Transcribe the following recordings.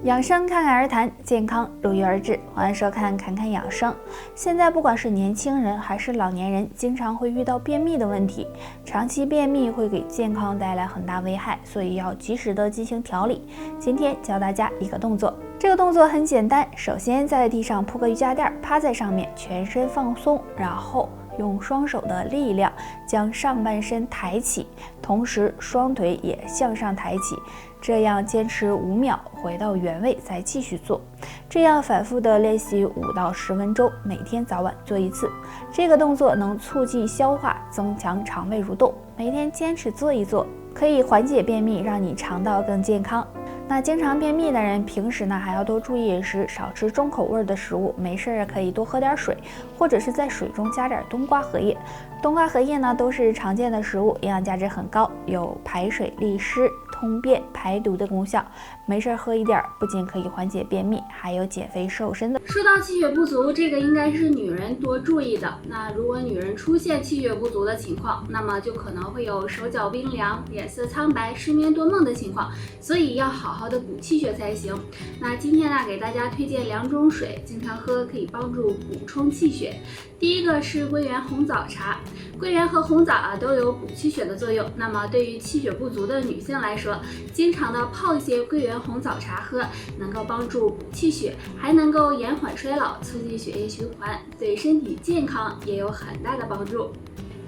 养生侃侃而谈，健康如约而至。欢迎收看侃侃养生。现在不管是年轻人还是老年人，经常会遇到便秘的问题。长期便秘会给健康带来很大危害，所以要及时的进行调理。今天教大家一个动作，这个动作很简单。首先在地上铺个瑜伽垫，趴在上面，全身放松，然后用双手的力量将上半身抬起，同时双腿也向上抬起，这样坚持5秒，回到原位再继续做。这样反复的练习5到10分钟，每天早晚做一次。这个动作能促进消化，增强肠胃蠕动，每天坚持做一做，可以缓解便秘，让你肠道更健康。那经常便秘的人，平时呢还要多注意饮食，少吃重口味的食物。没事可以多喝点水，或者是在水中加点冬瓜荷叶。冬瓜荷叶呢都是常见的食物，营养价值很高，有排水利湿、通便排毒的功效。没事喝一点，不仅可以缓解便秘，还有减肥瘦身的。说到气血不足，这个应该是女人多注意的。那如果女人出现气血不足的情况，那么就可能会有手脚冰凉、脸色苍白、失眠多梦的情况，所以要好好的补气血才行。那今天呢，给大家推荐2种水，经常喝可以帮助补充气血。第一个是桂圆红枣茶，桂圆和红枣都有补气血的作用。那么对于气血不足的女性来说，经常的泡一些桂圆红枣茶喝，能够帮助补气血，还能够延缓衰老，促进血液循环，对身体健康也有很大的帮助。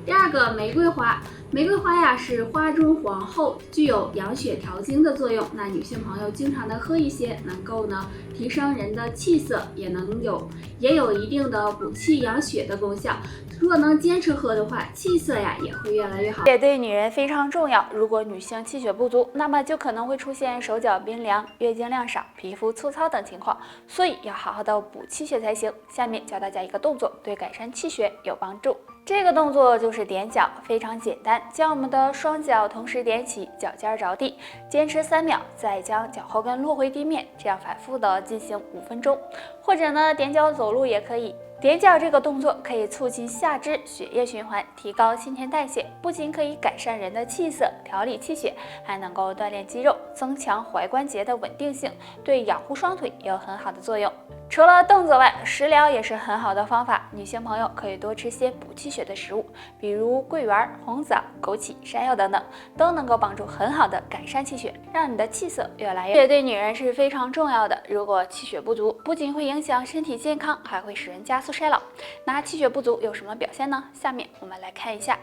第二个，玫瑰花。玫瑰花呀是花中皇后，具有养血调经的作用。那女性朋友经常的喝一些，能够呢提升人的气色，也有一定的补气养血的功效。如果能坚持喝的话，气色呀也会越来越好。也对女人非常重要。如果女性气血不足，那么就可能会出现手脚冰凉、月经量少、皮肤粗糙等情况，所以要好好的补气血才行。下面教大家一个动作，对改善气血有帮助。这个动作就是踮脚，非常简单，将我们的双脚同时踮起，脚尖着地，坚持3秒，再将脚后跟落回地面，这样反复的进行5分钟，或者呢踮脚走路也可以。踮脚这个动作可以促进下肢血液循环，提高新陈代谢，不仅可以改善人的气色，调理气血，还能够锻炼肌肉，增强踝关节的稳定性，对养护双腿也有很好的作用。除了动作外，食疗也是很好的方法。女性朋友可以多吃些补气血的食物，比如桂圆、红枣、枸杞、山药等等，都能够帮助很好的改善气血，让你的气色越来越。这对女人是非常重要的。如果气血不足，不仅会影响身体健康，还会使人加速衰老。那气血不足有什么表现呢？下面我们来看一下。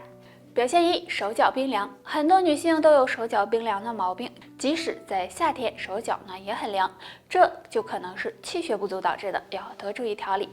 表现1：手脚冰凉。很多女性都有手脚冰凉的毛病，即使在夏天，手脚呢也很凉，这就可能是气血不足导致的，要多注意调理。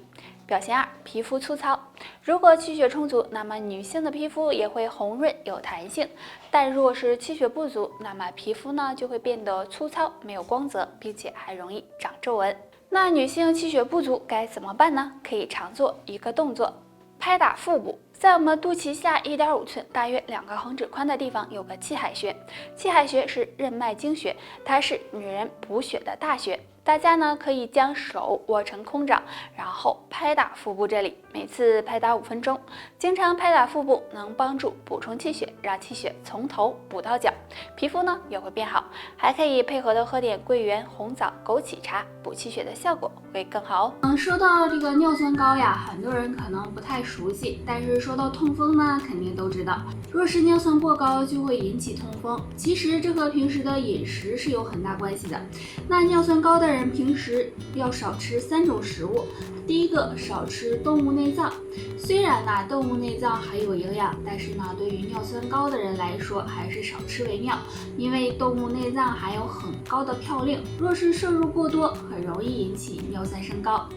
表现2：皮肤粗糙。如果气血充足，那么女性的皮肤也会红润有弹性，但若是气血不足，那么皮肤呢就会变得粗糙，没有光泽，并且还容易长皱纹。那女性气血不足该怎么办呢？可以常做一个动作，拍打腹部。在我们肚脐下1.5寸，大约2个横指宽的地方有个气海穴。气海穴是任脉经穴，它是女人补血的大穴。大家呢可以将手握成空掌，然后拍打腹部这里，每次拍打5分钟。经常拍打腹部能帮助补充气血，让气血从头补到脚，皮肤呢也会变好。还可以配合的喝点桂圆、红枣、枸杞茶，补气血的效果会更好哦。说到这个尿酸高呀，很多人可能不太熟悉，但是说到痛风呢，肯定都知道。若是尿酸过高，就会引起痛风。其实这和平时的饮食是有很大关系的。那尿酸高的人平时要少吃3种食物。第一个，少吃动物内脏。虽然呢动物内脏很有营养，但是呢对于尿酸高的人来说，还是少吃为妙，因为动物内脏含有很高的嘌呤，若是摄入过多，很容易引起尿酸升高。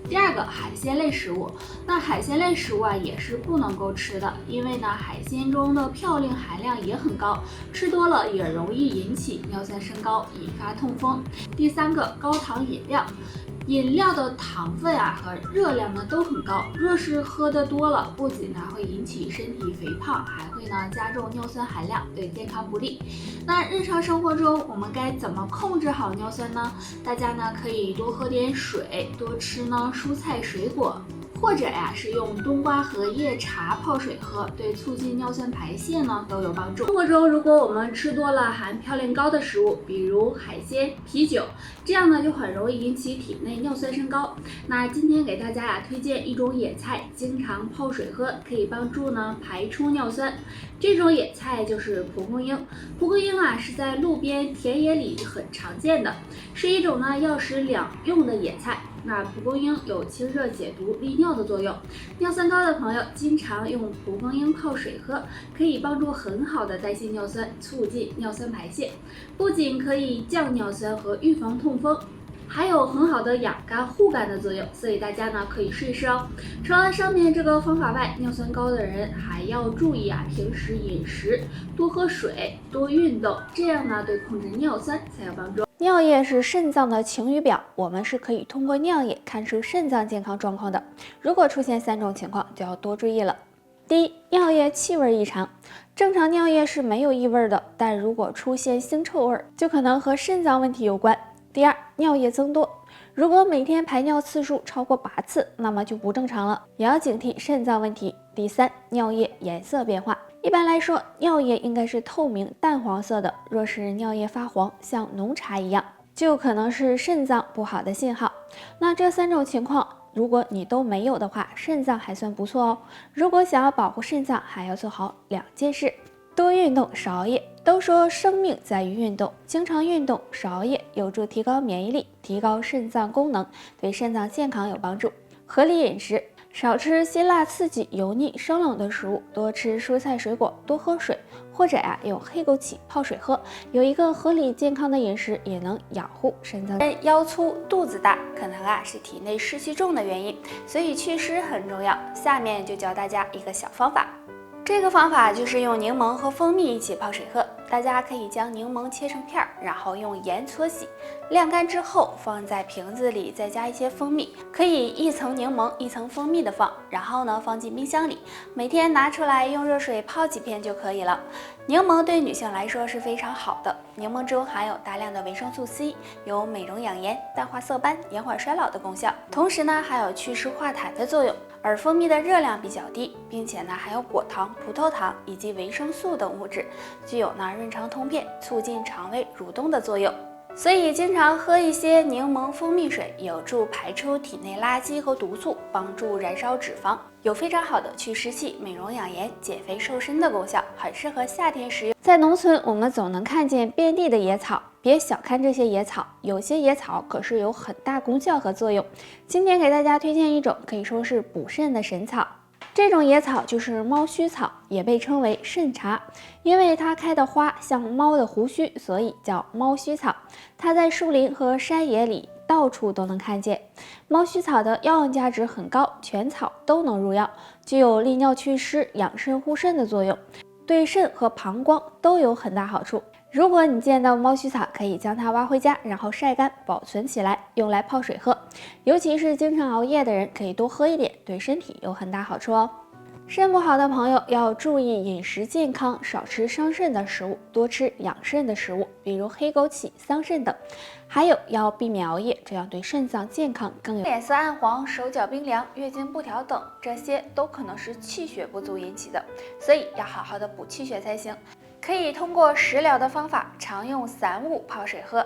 第二个，海鲜类食物。那海鲜类食物也是不能够吃的，因为呢海鲜中的嘌呤含量也很高，吃多了也容易引起尿酸升高，引发痛风。第三个，高糖饮料。饮料的糖分和热量呢都很高，若是喝得多了，不仅呢会引起身体肥胖，还会呢加重尿酸含量，对健康不利。那日常生活中我们该怎么控制好尿酸呢？大家呢可以多喝点水，多吃呢蔬菜水果，或者是用冬瓜和叶茶泡水喝，对促进尿酸排泄呢都有帮助。生活中如果我们吃多了含嘌呤高的食物，比如海鲜、啤酒，这样呢就很容易引起体内尿酸升高。那今天给大家推荐一种野菜，经常泡水喝，可以帮助呢排出尿酸。这种野菜就是蒲公英。蒲公英是在路边田野里很常见的，是一种呢药食两用的野菜。那蒲公英有清热解毒、利尿的作用，尿酸高的朋友经常用蒲公英泡水喝，可以帮助很好的代谢尿酸，促进尿酸排泄，不仅可以降尿酸和预防痛风，还有很好的养肝护肝的作用，所以大家呢可以试一试哦。除了上面这个方法外，尿酸高的人还要注意平时饮食，多喝水，多运动，这样呢对控制尿酸才有帮助。尿液是肾脏的晴雨表，我们是可以通过尿液看出肾脏健康状况的。如果出现3种情况，就要多注意了。第一，尿液气味异常。正常尿液是没有异味的，但如果出现腥臭味，就可能和肾脏问题有关。第二，尿液增多。如果每天排尿次数超过8次，那么就不正常了，也要警惕肾脏问题。第三，尿液颜色变化。一般来说，尿液应该是透明淡黄色的，若是尿液发黄，像浓茶一样，就可能是肾脏不好的信号。那这3种情况，如果你都没有的话，肾脏还算不错哦。如果想要保护肾脏，还要做好2件事：多运动，少熬夜。都说生命在于运动，经常运动，少熬夜，有助提高免疫力，提高肾脏功能，对肾脏健康有帮助。合理饮食，少吃辛辣刺激、油腻生冷的食物，多吃蔬菜水果，多喝水，或者用黑枸杞泡水喝。有一个合理健康的饮食，也能养护肾脏。腰粗肚子大，可能是体内湿气重的原因，所以祛湿很重要。下面就教大家一个小方法。这个方法就是用柠檬和蜂蜜一起泡水喝。大家可以将柠檬切成片，然后用盐搓洗，晾干之后放在瓶子里，再加一些蜂蜜，可以一层柠檬一层蜂蜜的放，然后呢放进冰箱里，每天拿出来用热水泡几片就可以了。柠檬对女性来说是非常好的，柠檬中含有大量的维生素 C， 有美容养颜、淡化色斑、延缓衰老的功效，同时呢还有祛湿化痰的作用。而蜂蜜的热量比较低，并且呢含有果糖、葡萄糖以及维生素等物质，具有润肠通便、促进肠胃蠕动的作用。所以经常喝一些柠檬蜂蜜水，有助排出体内垃圾和毒素，帮助燃烧脂肪，有非常好的去湿气、美容养颜、减肥瘦身的功效，很适合夏天食用。在农村，我们总能看见遍地的野草，别小看这些野草，有些野草可是有很大功效和作用。今天给大家推荐一种可以说是补肾的神草。这种野草就是猫须草，也被称为肾茶，因为它开的花像猫的胡须，所以叫猫须草。它在树林和山野里到处都能看见。猫须草的药用价值很高，全草都能入药，具有利尿祛湿、养肾护肾的作用，对肾和膀胱都有很大好处。如果你见到猫须草，可以将它挖回家，然后晒干保存起来，用来泡水喝。尤其是经常熬夜的人，可以多喝一点，对身体有很大好处哦。肾不好的朋友要注意饮食健康，少吃伤肾的食物，多吃养肾的食物，比如黑枸杞、桑葚等。还有要避免熬夜，这样对肾脏健康更有。脸色暗黄、手脚冰凉、月经不调等，这些都可能是气血不足引起的，所以要好好的补气血才行。可以通过食疗的方法，常用散物泡水喝。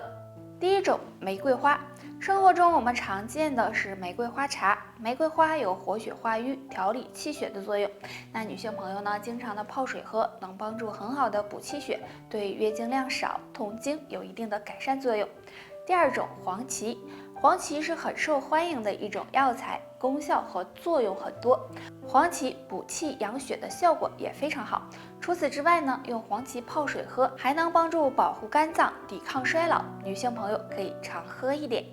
第一种，玫瑰花。生活中我们常见的是玫瑰花茶，玫瑰花有活血化瘀、调理气血的作用。那女性朋友呢，经常的泡水喝，能帮助很好的补气血，对月经量少、痛经有一定的改善作用。第二种，黄芪。黄芪是很受欢迎的一种药材，功效和作用很多。黄芪补气养血的效果也非常好。除此之外呢，用黄芪泡水喝，还能帮助保护肝脏、抵抗衰老。女性朋友可以常喝一点。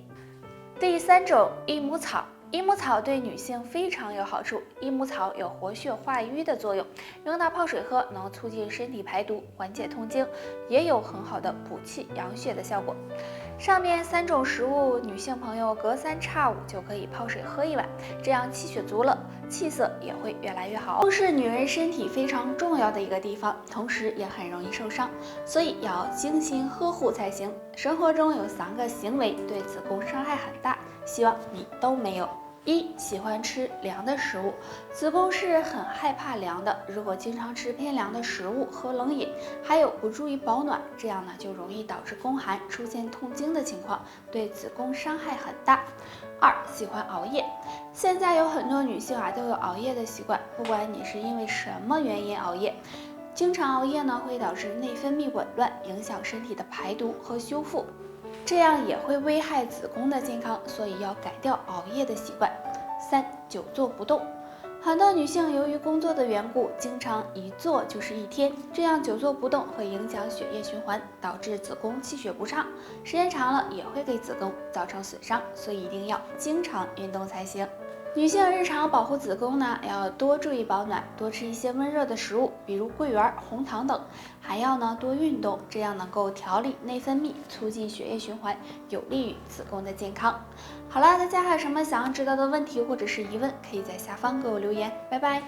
第三种，益母草。益母草对女性非常有好处，益母草有活血化瘀的作用，用它泡水喝能促进身体排毒，缓解痛经，也有很好的补气养血的效果。上面3种食物，女性朋友隔3差5就可以泡水喝一碗，这样气血足了，气色也会越来越好。都是女人身体非常重要的一个地方，同时也很容易受伤，所以要精心呵护才行。生活中有3个行为对子宫伤害很大，希望你都没有。一、喜欢吃凉的食物，子宫是很害怕凉的，如果经常吃偏凉的食物、喝冷饮，还有不注意保暖，这样呢就容易导致宫寒，出现痛经的情况，对子宫伤害很大。二、喜欢熬夜，现在有很多女性都有熬夜的习惯，不管你是因为什么原因熬夜。经常熬夜呢，会导致内分泌紊乱，影响身体的排毒和修复，这样也会危害子宫的健康，所以要改掉熬夜的习惯。三、久坐不动，很多女性由于工作的缘故，经常一坐就是一天，这样久坐不动会影响血液循环，导致子宫气血不畅，时间长了也会给子宫造成损伤，所以一定要经常运动才行。女性日常保护子宫呢，要多注意保暖，多吃一些温热的食物，比如桂圆、红糖等，还要呢多运动，这样能够调理内分泌，促进血液循环，有利于子宫的健康。好了，大家还有什么想要知道的问题或者是疑问，可以在下方给我留言，拜拜。